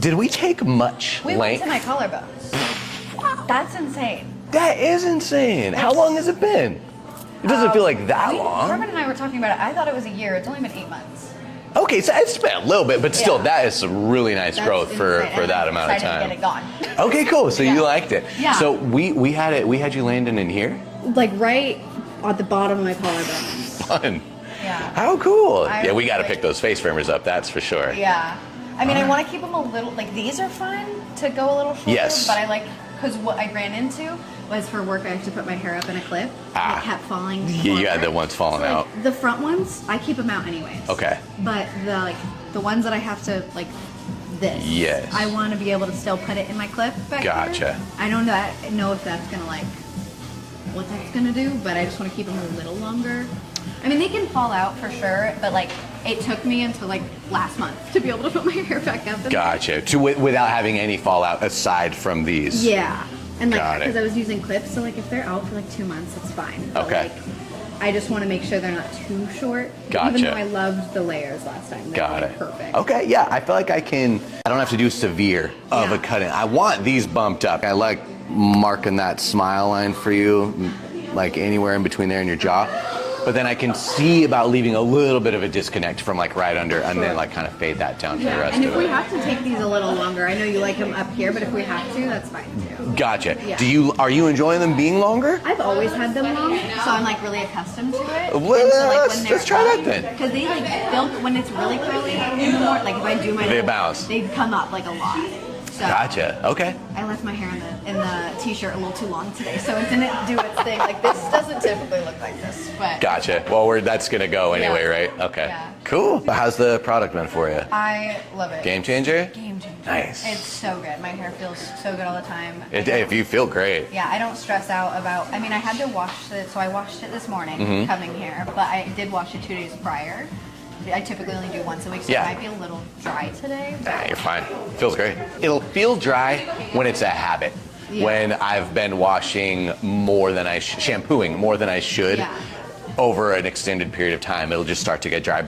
Did we take much We went length? to my collarbones. That's insane. That is insane. How long has it been? It doesn't feel like that long. Herman and I were talking about it. I thought it was a year. It's only been 8 months. Okay, so it's been a little bit, but still, Yeah. that is some really nice That's growth for insane, and that I'm amount of excited time. to get it gone. Okay, cool. So Yeah. you liked it. Yeah. So we had you landing in here. Like right at the bottom of my collarbone. Fun. Yeah. How cool. I Yeah, we got to really- pick those face framers up. That's for sure. Yeah. I mean, I want to keep them a little, like these are fun to go a little shorter, Yes. but I like, because what I ran into Was for work, I have to put my hair up in a clip. Ah. It kept falling. Yeah, you had the ones falling So, like, out. The front ones, I keep them out anyways. Okay. But the ones that I have to this. Yes. I want to be able to still put it in my clip back Gotcha. here. I don't know if that's gonna what that's gonna do, but I just want to keep them a little longer. I mean, they can fall out for sure, but like It took me until last month to be able to put my hair back up. Gotcha. Without having any fallout aside from these. Yeah. And Got it. because I was using clips, so if they're out for 2 months, it's fine. But, Okay. I just want to make sure they're not too short. Gotcha. Even though I loved the layers last time. They Got were it. perfect. Okay, yeah, I feel like I don't have to do severe of Yeah. a cutting. I want these bumped up. I like marking that smile line for you, like anywhere in between there in your jaw. But then I can see about leaving a little bit of a disconnect from right under, and then kind of fade that down to the rest And of if we it. have to take these a little longer, I know you like them up here, but if we have to, that's fine too. Gotcha. Yeah. Are you enjoying them being longer? I've always had them long. so I'm really accustomed to it. Well, And so, let's try that then. Because they build when it's really curly in the morning. If I do my They bounce. They come up a lot. So Gotcha. Okay. I left my hair in the t-shirt a little too long today, so it didn't do its thing. This doesn't typically look like this, but Gotcha. Well, that's gonna go anyway, Yeah. right? Okay. Yeah. Cool. How's the product been for you? I love it. Game changer? Game changer. Nice. It's so good. My hair feels so good all the time. If you feel great. Yeah, I don't stress out about. I mean, I had to wash it, so I washed it this morning Mm-hmm. coming here, but I did wash it 2 days prior. I typically only do once a week, so Yeah. it might be a little dry today. Nah, you're fine. Feels great. It'll feel dry when it's a habit. Yeah. When I've been washing more than shampooing more than I should Yeah. over an extended period of time, it'll just start to get dry.